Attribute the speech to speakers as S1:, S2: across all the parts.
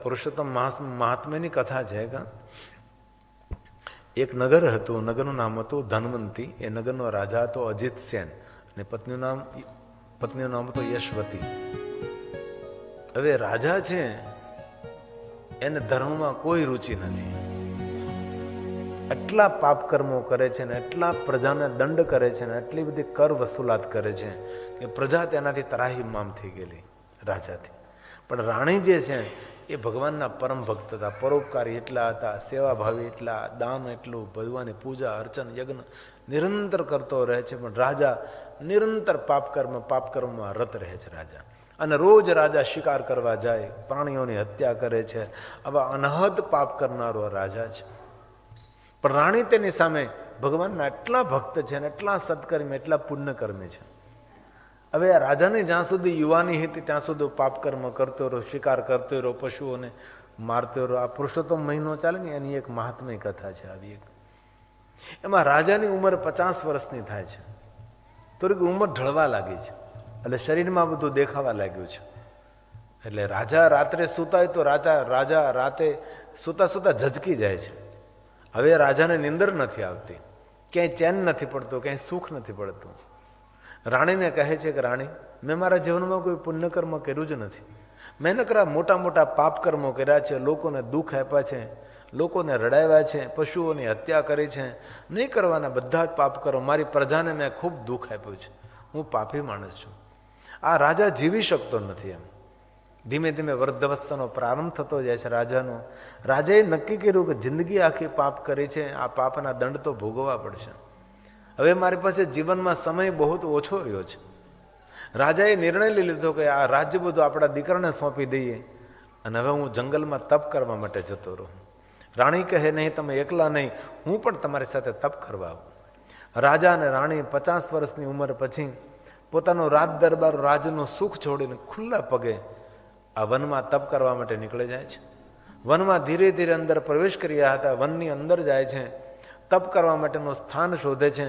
S1: પુરુષોત્તમ મહાત્મ્યની કથા છે કે એક નગર હતું, નગરનું નામ હતું ધનવંતી. એ નગરનો રાજા હતો અજીત સેન અને પત્નીનું નામ હતું યશવતી. હવે રાજા છે એને ધર્મમાં કોઈ રુચિ નથી. એટલા પાપ કર્મો કરે છે ને એટલા પ્રજાને દંડ કરે છે ને એટલી બધી કર વસૂલાત કરે છે કે પ્રજા તેનાથી ત્રાહિમામ થઈ ગયેલી રાજાથી. પણ રાણી જે છે એ ભગવાનના પરમ ભક્ત હતા, પરોપકારી એટલા હતા, સેવાભાવી એટલા, દાન એટલું, ભગવાનની પૂજા અર્ચન યજ્ઞ નિરંતર કરતો રહે છે. પણ રાજા નિરંતર પાપકર્મમાં રત રહે છે રાજા. અને રોજ રાજા શિકાર કરવા જાય, પ્રાણીઓની હત્યા કરે છે. આવા અનહદ પાપ કરનારો રાજા છે. પણ રાણી તેની સામે ભગવાનના એટલા ભક્ત છે અને એટલા સત્કર્મી, એટલા પુણ્યકર્મી છે. હવે આ રાજાને જ્યાં સુધી યુવાની હતી ત્યાં સુધી પાપ કર્મ કરતો રહ્યો, શિકાર કરતો રહ્યો, પશુઓને મારતો રહ્યો. આ પુરુષોત્તમ મહિનો ચાલે ને એની એક મહાત્મય કથા છે આવી એક. એમાં રાજાની ઉંમર 50 વર્ષની થાય છે. થોડીક ઉંમર ઢળવા લાગી છે એટલે શરીરમાં બધું દેખાવા લાગ્યું છે. એટલે રાજા રાત્રે સૂતા હોય તો રાજા રાતે સૂતા સૂતા ઝચકી જાય છે. હવે રાજાને નિંદર નથી આવતી, ક્યાંય ચેન નથી પડતો, ક્યાંય સુખ નથી પડતું. રાણીને કહે છે કે રાણી, મેં મારા જીવનમાં કોઈ પુણ્યકર્મ કર્યું જ નથી. મેં નકરા મોટા મોટા પાપ કર્મો કર્યા છે, લોકોને દુઃખ આપ્યા છે, લોકોને રડાવ્યા છે, પશુઓની હત્યા કરી છે. નહીં કરવાના બધા જ પાપ કરો. મારી પ્રજાને મેં ખૂબ દુઃખ આપ્યું છે. હું પાપી માણસ છું. આ રાજા જીવી શકતો નથી. એમ ધીમે ધીમે વૃદ્ધાવસ્થાનો પ્રારંભ થતો જાય છે રાજાનો. રાજાએ નક્કી કર્યું કે જિંદગી આખી પાપ કરી છે, આ પાપના દંડ તો ભોગવવા પડશે. હવે મારી પાસે જીવનમાં સમય બહુ ઓછો રહ્યો છે. રાજાએ નિર્ણય લઈ લીધો કે આ રાજ્ય બધું આપણા દીકરાને સોંપી દઈએ અને હવે હું જંગલમાં તપ કરવા માટે જતો રહું. રાણી કહે નહીં, તમે એકલા નહીં, હું પણ તમારી સાથે તપ કરવા આવું. રાજા અને રાણી 50 વર્ષની ઉંમર પછી પોતાનો રાજ દરબાર, રાજનું સુખ છોડીને ખુલ્લા પગે આ વનમાં તપ કરવા માટે નીકળી જાય છે. વનમાં ધીરે ધીરે અંદર પ્રવેશ કર્યા હતા. વનની અંદર જાય છે, તપ કરવા માટેનું સ્થાન શોધે છે.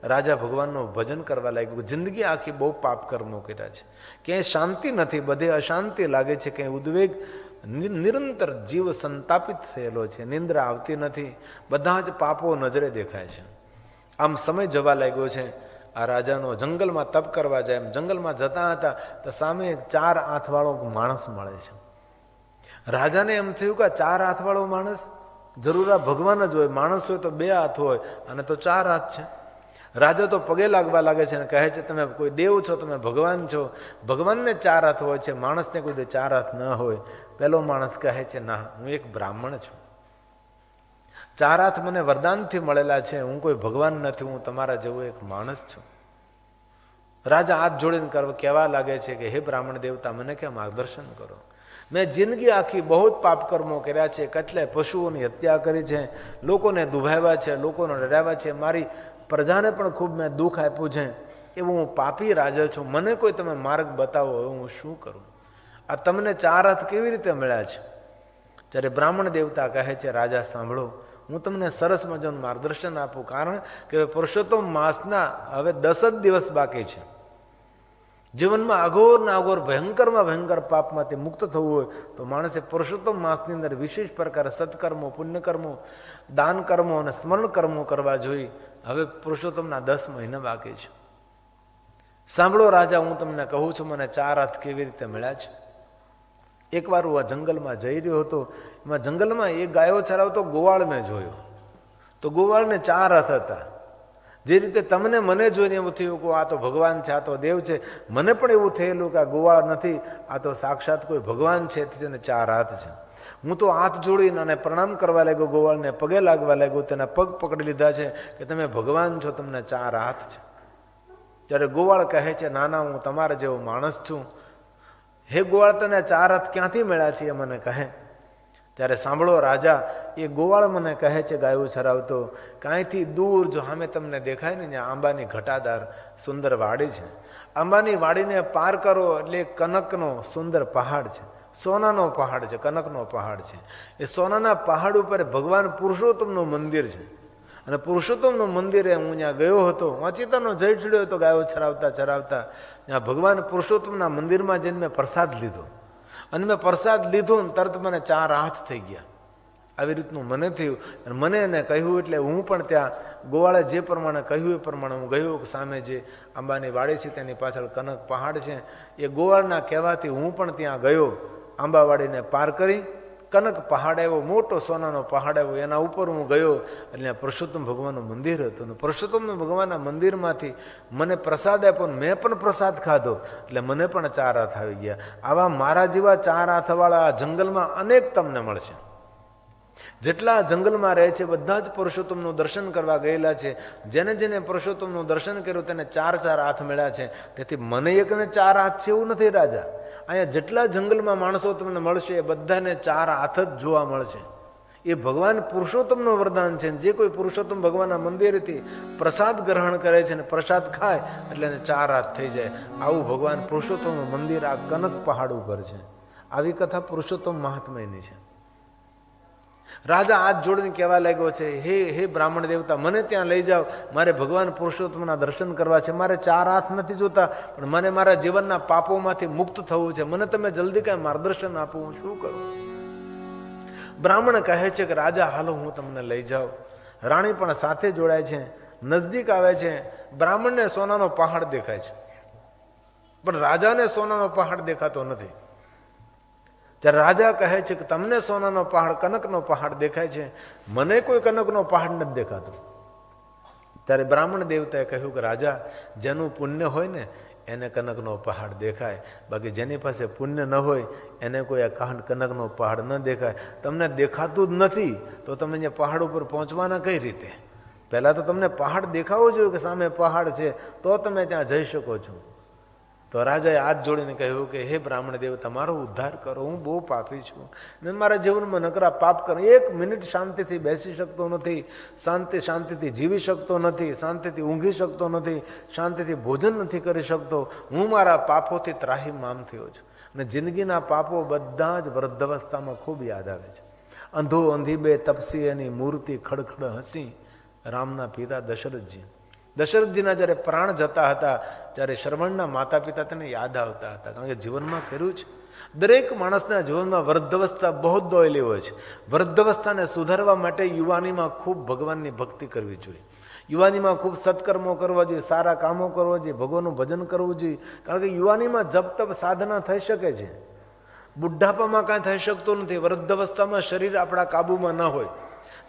S1: રાજા ભગવાનનું ભજન કરવા લાગ્યું. જિંદગી આખી બહુ પાપ કર્મો કર્યા છે, ક્યાંય શાંતિ નથી, બધે અશાંતિ લાગે છે, ક્યાંય ઉદ્વેગ, નિરંતર જીવ સંતાપિત થયેલો છે, નિંદ્રા આવતી નથી, બધા જ પાપો નજરે દેખાય છે. આમ સમય જવા લાગ્યો છે. આ રાજાનો જંગલમાં તપ કરવા જાય. એમ જંગલમાં જતા હતા તો સામે 4 હાથવાળો માણસ મળે છે. રાજાને એમ થયું કે 4 હાથવાળો માણસ જરૂર આ ભગવાન જ હોય. માણસ હોય તો 2 હાથ હોય અને તો 4 હાથ છે. રાજા તો પગે લાગવા લાગે છે અને કહે છે, તમે કોઈ દેવ છો, તમે ભગવાન છો, ભગવાનને 4 હાથ હોય છે, માણસને કોઈ 4 હાથ ન હોય. પેલો માણસ કહે છે, ના, હું એક બ્રાહ્મણ છું, 4 હાથ મને વરદાનથી મળેલા છે, હું કોઈ ભગવાન નથી, હું તમારા જેવો એક માણસ છું. રાજા હાથ જોડીને કહેવા લાગે છે કે હે બ્રાહ્મણ દેવતા, મને કે માર્ગદર્શન કરો. મેં જિંદગી આખી બહુ જ પાપ કર્મો કર્યા છે, કેટલાય પશુઓની હત્યા કરી છે, લોકોને દુભાવ્યા છે, લોકોને ડરાવ્યા છે, મારી પ્રજાને પણ ખૂબ મેં દુઃખ આપ્યું છે. એવું હું પાપી રાજા છું. મને કોઈ તમે માર્ગ બતાવો, હું શું કરું? આ તમને 4 હાથ કેવી રીતે મળ્યા છે? જ્યારે બ્રાહ્મણ દેવતા કહે છે, રાજા સાંભળો, હું તમને સરસ મજાનું માર્ગદર્શન આપું. કારણ કે પુરુષોત્તમ માસના હવે 10 જ દિવસ બાકી છે. જીવનમાં અઘોરના અઘોર ભયંકરમાં ભયંકર પાપમાંથી મુક્ત થવું હોય તો માણસે પુરુષોત્તમ માસની અંદર વિશેષ પ્રકારે સત્કર્મો, પુણ્યકર્મો, દાન કર્મો અને સ્મરણ કર્મો કરવા જોઈએ. હવે પુરુષોત્તમના 10 મહિના બાકી છે. સાંભળો રાજા, હું તમને કહું છું, મને 4 હાથ કેવી રીતે મળ્યા છે. એકવાર હું આ જંગલમાં જઈ રહ્યો હતો. એમાં જંગલમાં એક ગાયો ચરાવતો ગોવાળ મેં જોયો. તો ગોવાળને 4 હાથ હતા. જે રીતે તમને મને જોઈને એવું થયું કે આ તો ભગવાન છે, આ તો દેવ છે, મને પણ એવું થયેલું કે આ ગોવાળ નથી, આ તો સાક્ષાત કોઈ ભગવાન છે, તેને 4 હાથ છે. હું તો હાથ જોડીને અને પ્રણામ કરવા લાગ્યો, ગોવાળને પગે લાગવા લાગ્યો, તેના પગ પકડી લીધા છે કે તમે ભગવાન છો, તમને 4 હાથ છે. ત્યારે ગોવાળ કહે છે, ના ના, હું તમારા જેવો માણસ છું. હે ગોવાળ, તને 4 હાથ ક્યાંથી મળ્યા છે એ મને કહે. ત્યારે સાંભળો રાજા, એ ગોવાળ મને કહે છે, ગાયું ચરાવતો, કાંઈથી દૂર જો સામે તમને દેખાય ને, ત્યાં આંબાની ઘટાદાર સુંદર વાડી છે. આંબાની વાડીને પાર કરો એટલે કનકનો સુંદર પહાડ છે, સોનાનો પહાડ છે, કનકનો પહાડ છે. એ સોનાના પહાડ ઉપર ભગવાન પુરુષોત્તમનું મંદિર છે. અને પુરુષોત્તમનું મંદિરે હું ત્યાં ગયો હતો, વાંચીતાનો જય ચડ્યો હતો ગાયો ચરાવતા ચરાવતા. ત્યાં ભગવાન પુરુષોત્તમના મંદિરમાં જઈને મેં પ્રસાદ લીધો અને મેં પ્રસાદ લીધો ને તરત મને 4 હાથ થઈ ગયા. આવી રીતનું મને થયું. અને મને એને કહ્યું એટલે હું પણ ત્યાં ગોવાળે જે પ્રમાણે કહ્યું એ પ્રમાણે હું ગયો. સામે જે આંબાની વાડી છે તેની પાછળ કનક પહાડ છે, એ ગોવાળના કહેવાથી હું પણ ત્યાં ગયો. આંબાવાડીને પાર કરી કનક પહાડ આવ્યો, મોટો સોનાનો પહાડ આવ્યો, એના ઉપર હું ગયો. એટલે પુરુષોત્તમ ભગવાનનું મંદિર હતું. અને પુરુષોત્તમ ભગવાનના મંદિરમાંથી મને પ્રસાદ આપ્યો, મેં પણ પ્રસાદ ખાધો, એટલે મને પણ 4 હાથ આવી ગયા. આવા મારા જેવા 4 હાથવાળા આ જંગલમાં અનેક તમને મળશે. જેટલા જંગલમાં રહે છે બધા જ પુરુષોત્તમનું દર્શન કરવા ગયેલા છે. જેને જેને પુરુષોત્તમનું દર્શન કર્યું તેને 4 હાથ મળ્યા છે. તેથી મને એકને 4 હાથ છે એવું નથી રાજા. અહીંયા જેટલા જંગલમાં માણસો તમને મળશે એ બધાને 4 હાથ જ જોવા મળશે. એ ભગવાન પુરુષોત્તમનું વરદાન છે. જે કોઈ પુરુષોત્તમ ભગવાનના મંદિરેથી પ્રસાદ ગ્રહણ કરે છે ને પ્રસાદ ખાય એટલે એને 4 હાથ થઈ જાય. આવું ભગવાન પુરુષોત્તમનું મંદિર આ કનક પહાડ ઉપર છે. આવી કથા પુરુષોત્તમ મહાત્મ્યની છે. રાજા હાથ જોડીને કહેવા લાગ્યો છે, હે બ્રાહ્મણ દેવતા, મને ત્યાં લઈ જાઓ, મારે ભગવાન પુરુષોત્તમના દર્શન કરવા છે. મારે 4 હાથ નથી જોતા, પણ મને મારા જીવનના પાપોમાંથી મુક્ત થવું છે. મને તમે જલ્દી કાંઈ માર્ગદર્શન આપો, હું શું કરું? બ્રાહ્મણ કહે છે કે રાજા હાલો હું તમને લઈ જાઉં. રાણી પણ સાથે જોડાય છે, નજદીક આવે છે. બ્રાહ્મણને સોનાનો પહાડ દેખાય છે, પણ રાજાને સોનાનો પહાડ દેખાતો નથી. ત્યારે રાજા કહે છે કે તમને સોનાનો પહાડ, કનકનો પહાડ દેખાય છે, મને કોઈ કનકનો પહાડ નથી દેખાતો. ત્યારે બ્રાહ્મણ દેવતાએ કહ્યું કે રાજા, જેનું પુણ્ય હોય ને એને કનકનો પહાડ દેખાય, બાકી જેની પાસે પુણ્ય ન હોય એને કોઈ આ કનકનો પહાડ ન દેખાય. તમને દેખાતું જ નથી તો તમે અહીંયા પહાડ ઉપર પહોંચવાના કઈ રીતે? પહેલાં તો તમને પહાડ દેખાવો જોઈએ કે સામે પહાડ છે, તો તમે ત્યાં જઈ શકો છો. તો રાજાએ હાથ જોડીને કહ્યું કે હે બ્રાહ્મણ દેવતા, મારો ઉદ્ધાર કરો, હું બહુ પાપી છું ને મારા જીવનમાં નકરા પાપ કરો. 1 મિનિટ શાંતિથી બેસી શકતો નથી, શાંતિથી જીવી શકતો નથી, શાંતિથી ઊંઘી શકતો નથી, શાંતિથી ભોજન નથી કરી શકતો. હું મારા પાપોથી ત્રાહિમામ થયો છું. અને જિંદગીના પાપો બધા જ વૃદ્ધાવસ્થામાં ખૂબ યાદ આવે છે. અંધો અંધી બે તપસી એની મૂર્તિ ખડખડ હસી, રામના પિતા દશરથજી. દશરથજીના જ્યારે પ્રાણ જતા હતા ત્યારે શ્રવણના માતા પિતા તેને યાદ આવતા હતા, કારણ કે જીવનમાં કર્યું છે. દરેક માણસના જીવનમાં વૃદ્ધાવસ્થા બહુ જ દોયેલી હોય છે. વૃદ્ધાવસ્થાને સુધારવા માટે યુવાનીમાં ખૂબ ભગવાનની ભક્તિ કરવી જોઈએ, યુવાનીમાં ખૂબ સત્કર્મો કરવા જોઈએ, સારા કામો કરવા જોઈએ, ભગવાનનું ભજન કરવું જોઈએ. કારણ કે યુવાનીમાં જપ તપ સાધના થઈ શકે છે, બુઢાપામાં કાંઈ થઈ શકતું નથી. વૃદ્ધાવસ્થામાં શરીર આપણા કાબુમાં ન હોય.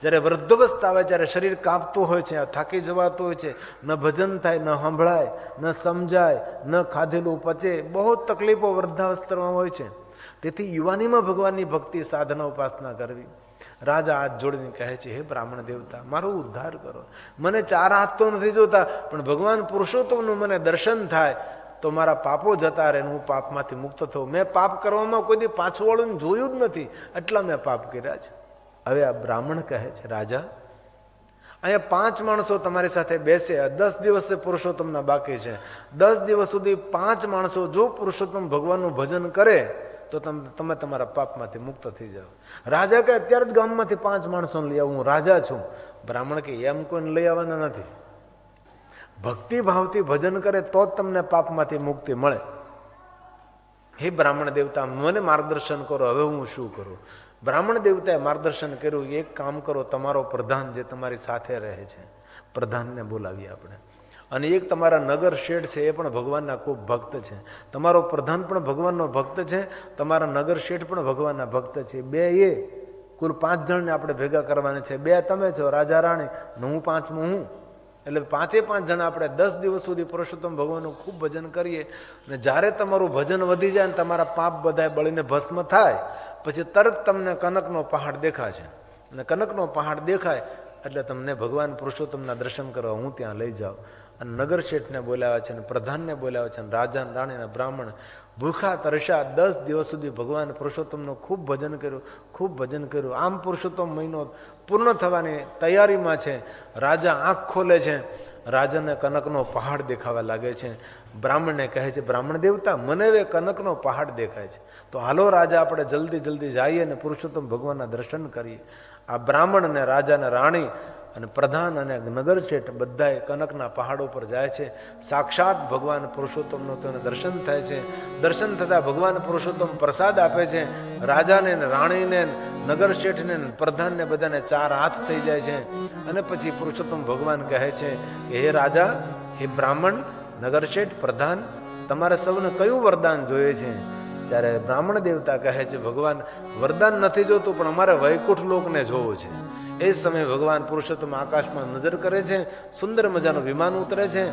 S1: જ્યારે વૃદ્ધાવસ્થા આવે ત્યારે શરીર કાંપતું હોય છે, થાકી જવાતું હોય છે, ન ભજન થાય, ન સંભળાય, ન સમજાય, ન ખાધેલું પચે, બહુ તકલીફો વૃદ્ધાવસ્થામાં હોય છે. તેથી યુવાનીમાં ભગવાનની ભક્તિ સાધના ઉપાસના કરવી. રાજા હાથ જોડીને કહે છે, હે બ્રાહ્મણ દેવતા, મારો ઉદ્ધાર કરો. મને 4 હાથ તો નથી જોતા, પણ ભગવાન પુરુષોત્તમનું મને દર્શન થાય તો મારા પાપો જતા રહે, હું પાપમાંથી મુક્ત થઉં. મેં પાપ કરવામાં કોઈ દી પાછું વળું જોયું જ નથી, એટલા મેં પાપ કર્યા છે. હવે આ બ્રાહ્મણ કહે છે, રાજા, અહીંયા 5 માણસો તમારી સાથે બેસે, 10 દિવસે પુરુષોત્તમના બાકી છે. 10 દિવસ સુધી 5 માણસો જો પુરુષોત્તમ ભગવાનનું ભજન કરે તો તમે તમારા પાપમાંથી મુક્ત થઈ જાઓ. રાજા કે અત્યારે જ ગામમાંથી 5 માણસોને લઈ આવું, હું રાજા છું. બ્રાહ્મણ કે એમ કોઈને લઈ આવવાના નથી. ભક્તિભાવથી ભજન કરે તો જ તમને પાપમાંથી મુક્તિ મળે. હે બ્રાહ્મણ દેવતા, મને માર્ગદર્શન કરો, હવે હું શું કરું? બ્રાહ્મણ દેવતાએ માર્ગદર્શન કર્યું, એક કામ કરો, તમારો પ્રધાન જે તમારી સાથે રહે છે, પ્રધાનને બોલાવીએ આપણે. અને એક તમારા નગર શેઠ છે, એ પણ ભગવાનના ખૂબ ભક્ત છે. તમારો પ્રધાન પણ ભગવાનનો ભક્ત છે, તમારા નગર શેઠ પણ ભગવાનના ભક્ત છે. 2 કુલ 5 જણને આપણે ભેગા કરવાના છે. 2 તમે છો, રાજા રાણી, અને હું 5મો હું. એટલે 5 જણા આપણે 10 દિવસ સુધી પુરુષોત્તમ ભગવાનનું ખૂબ ભજન કરીએ. અને જ્યારે તમારું ભજન વધી જાય ને તમારા પાપ બધા બળીને ભસ્મ થાય, પછી તરત તમને કનકનો પહાડ દેખાશે. અને કનકનો પહાડ દેખાય એટલે તમને ભગવાન પુરુષોત્તમના દર્શન કરવા હું ત્યાં લઈ જાઉં. અને નગર શેઠને બોલાવ્યા છે, અને પ્રધાનને બોલાવ્યા છે, અને રાજા રાણીના બ્રાહ્મણ ભૂખા તરસ્યા 10 દિવસ સુધી ભગવાન પુરુષોત્તમનું ખૂબ ભજન કર્યું. આમ પુરુષોત્તમ મહિનો પૂર્ણ થવાની તૈયારીમાં છે. રાજા આંખ ખોલે છે, રાજાને કનકનો પહાડ દેખાવા લાગે છે. બ્રાહ્મણને કહે છે, બ્રાહ્મણ દેવતા, મને હવે કનકનો પહાડ દેખાય છે, તો હાલો રાજા, આપણે જલ્દી જઈએ અને પુરુષોત્તમ ભગવાનના દર્શન કરીએ. આ બ્રાહ્મણ અને રાજા અને રાણી અને પ્રધાન અને નગર શેઠ બધાએ કનકના પહાડો પર જાય છે. સાક્ષાત ભગવાન પુરુષોત્તમનો તેને દર્શન થાય છે. દર્શન થતાં ભગવાન પુરુષોત્તમ પ્રસાદ આપે છે. રાજાને ને રાણીને નગર શેઠને પ્રધાનને બધાને 4 હાથ થઈ જાય છે. અને પછી પુરુષોત્તમ ભગવાન કહે છે કે હે રાજા, હે બ્રાહ્મણ, નગર શેઠ, પ્રધાન, તમારે સૌને કયું વરદાન જોઈએ છે? ત્યારે બ્રાહ્મણ દેવતા કહે છે ભગવાન વરદાન નથી જોતું, પણ અમારે વૈકુંઠ લોકને જોવું છે. એ સમયે ભગવાન પુરુષોત્તમ આકાશમાં નજર કરે છે. સુંદર મજાનું વિમાન ઉતરે છે.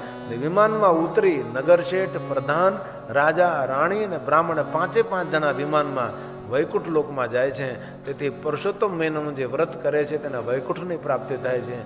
S1: વિમાનમાં ઉતરી નગર શેઠ, પ્રધાન, રાજા, રાણી અને બ્રાહ્મણ 5 જણા વિમાનમાં વૈકુંઠ લોકમાં જાય છે. તેથી પુરુષોત્તમ મહિનાનું જે વ્રત કરે છે તેને વૈકુંઠની પ્રાપ્તિ થાય છે.